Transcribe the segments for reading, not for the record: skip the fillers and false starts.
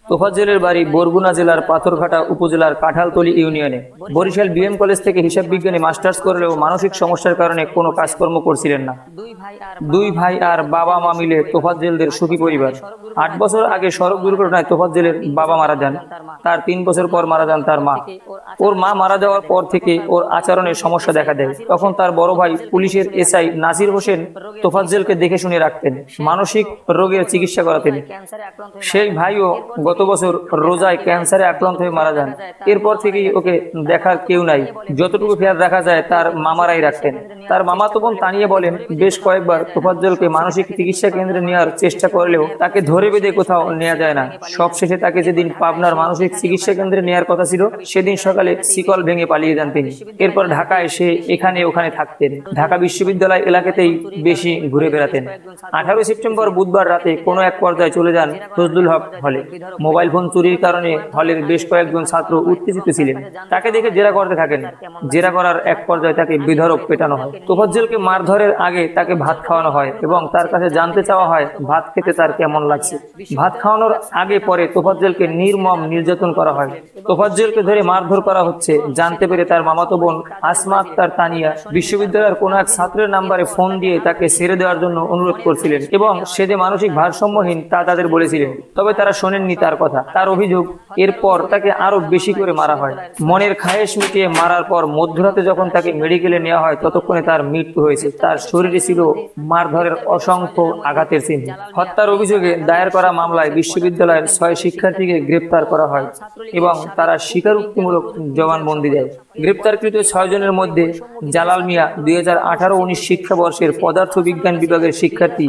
তোফাজ্জলের বাড়ি বরগুনা জেলার পাথরঘাটা উপজেলার কাঁঠালতলী ইউনিয়নে। বরিশাল বিএম কলেজ থেকে হিসাব বিজ্ঞানে মাস্টার্স করলেও মানসিক সমস্যার কারণে কোনো কাজকর্ম করছিলেন না। দুই ভাই আর বাবা মা মিলে তোফাজ্জলদের সুখী পরিবার। 8 বছর আগে সড়ক দুর্ঘটনায় তোফাজ্জলের বাবা মারা যান। তার 3 বছর পর মারা যান তার মা। ওর মা মারা যাওয়ার পর থেকে ওর আচরণের সমস্যা দেখা দেয়। তখন তার বড় ভাই পুলিশের এসআই নাসির হোসেন তোফাজ্জলকে দেখে শুনে রাখতেন, মানসিক রোগের চিকিৎসা করাতেন। সেই ভাইও গত বছর রোজায় ক্যান্সারে আক্রান্ত হয়ে মারা যান। এরপর থেকেই ওকে দেখার কেউ নাই। যতটুকু খেয়াল রাখা যায় তার মামারাই রাখতেন। তার মামাতো বোন তানিয়া বলেন, বেশ কয়েকবার তোফাজ্জলকে মানসিক চিকিৎসা কেন্দ্রে নেওয়ার চেষ্টা করলেও তাকে ধরে বেঁধে কোথাও নেওয়া যায় না। সবশেষে তাকে যেদিন পাবনার মানসিক চিকিৎসা কেন্দ্রে নেওয়ার কথা ছিল, সেদিন সকালে শিকল ভেঙে পালিয়ে যান তিনি। এরপর ঢাকায় এসে এখানে ওখানে থাকতেন। ঢাকা বিশ্ববিদ্যালয় এলাকাতেই বেশি ঘুরে বেড়াতেন। 18 সেপ্টেম্বর বুধবার রাতে কোনো এক পর্যায়ে চলে যান ফজলুল হক হলে। মোবাইল ফোন চুরির কারণে হলের বেশ কয়েকজন ছাত্র উত্তেজিত ছিলেন। তাকে দেখে জেরা করতে থাকেন। জেরা করার এক পর্যায়ে তাকে বেধড়ক পেটানো হয়। তোফাজ্জলকে মারধরের আগে তাকে ভাত খাওয়ানো হয় এবং তার কাছে জানতে চাওয়া হয় ভাত খেতে তার কেমন লাগছে। ভাত খাওয়ানোর আগে পরে তোফাজ্জলকে নির্মম নির্যাতন করা হয়। তোফাজ্জলকে ধরে মারধর করা হচ্ছে জানতে পেরে তার মামাতো বোন আসমা আক্তার তানিয়া বিশ্ববিদ্যালয়ের কোনো এক ছাত্রের নাম্বারে ফোন দিয়ে তাকে ছেড়ে দেওয়ার জন্য অনুরোধ করছিলেন এবং সে যে মানসিক ভারসাম্যহীন তা তাদের বলেছিলেন। তবে তারা শোনেননি তার কথা। তার অভিযোগ, এরপর তাকে আরো বেশি করে মারা হয়। মনের খায়েশ মিটিয়ে মারার পর মধ্যরাতে যখন তাকে মেডিকেলে নেওয়া হয়, ততক্ষণে তার মৃত্যু হয়েছে। তার শরীরে ছিল মারধরের অসংখ্য আঘাতের চিহ্ন। হত্যার অভিযোগে দায়ের করা মামলায় বিশ্ববিদ্যালয়ের 6 শিক্ষার্থীকে গ্রেপ্তার করা হয় এবং তারা স্বীকারোক্তিমূলক জবানবন্দি দেয়। গ্রেপ্তারকৃত 6 জনের মধ্যে জালাল মিয়া 2018-19 শিক্ষাবর্ষের পদার্থবিজ্ঞান বিভাগের শিক্ষার্থী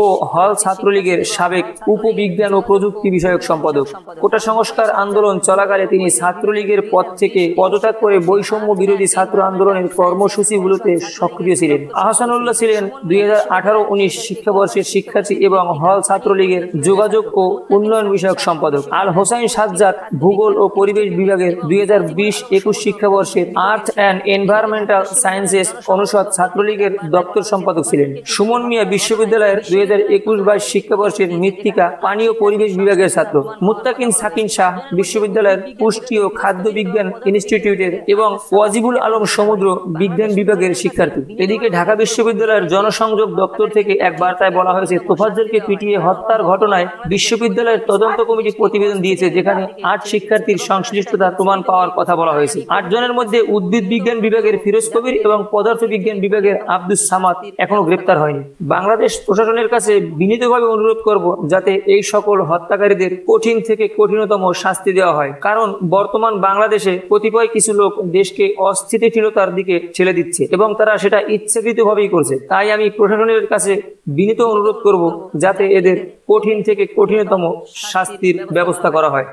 ও হল ছাত্রলীগের সাবেক উপবিজ্ঞান ও প্রযুক্তি বিষয়ক সম্পাদক। কোটা সংস্কার আন্দোলন চলাকালে তিনি ছাত্রলীগের পদ থেকে পদত্যাগ করে বৈষম্য বিরোধী ছাত্র আন্দোলনের কর্মসূচিগুলোতে সক্রিয় ছিলেন। আহসানুল্লাহ ছিলেন 2018-19 শিক্ষাবর্ষের শিক্ষার্থী এবং হল ছাত্রলীগের যোগাযোগ ও উন্নয়ন বিষয়ক সম্পাদক। আল হোসাইন সাজ্জাদ ভূগোল ও পরিবেশ বিভাগের 2020-21 শিক্ষাবর্ষের আর্থ অ্যান্ড এনভায়রনমেন্টাল সায়েন্সেস অনুষদ ছাত্রলীগের দপ্তর সম্পাদক ছিলেন। সুমন মিয়া বিশ্ববিদ্যালয়ের 2021-22 শিক্ষাবর্ষের মৃত্তিকা পানি ও পরিবেশ বিভাগের ছাত্র। মুত্তাকিন সাকিন শাহ বিশ্ববিদ্যালয়ের পুষ্টি ও খাদ্য বিজ্ঞান ইনস্টিটিউটের এবং ওয়াজিবুল আলম সমুদ্র বিজ্ঞান বিভাগের শিক্ষার্থী। এদিকে ঢাকা বিশ্ববিদ্যালয়ের জনসংযোগ দপ্তর থেকে এক বার্তায় বলা হয়েছে, তোফাজ্জলকে পিটিয়ে হত্যার ঘটনায় বিশ্ববিদ্যালয়ের তদন্ত কমিটি প্রতিবেদন দিয়েছে, যেখানে 8 শিক্ষার্থীর সংশ্লিষ্টতার প্রমাণ পাওয়ার কথা বলা হয়েছে। 8 জনের মধ্যে উদ্ভিদ বিজ্ঞান বিভাগের ফিরোজ কবির এবং পদার্থ বিজ্ঞান বিভাগের আব্দুস সামাদ এখনো গ্রেপ্তার হয়নি। বাংলাদেশ প্রশাসনের কাছে বিনীতভাবে অনুরোধ করব, যাতে এই সকল হত্যাকারীদের কঠিন থেকে কঠিনতম শাস্তি দেওয়া হয়। কারণ বর্তমান বাংলাদেশে কতিপয় কিছু লোক দেশকে অস্থিতিশীলতার দিকে ঠেলে দিচ্ছে এবং তারা সেটা ইচ্ছাকৃতভাবেই করছে। তাই আমি প্রশাসনের কাছে বিনীত অনুরোধ করব, যাতে এদের কঠিন থেকে কঠিনতম শাস্তির ব্যবস্থা করা হয়।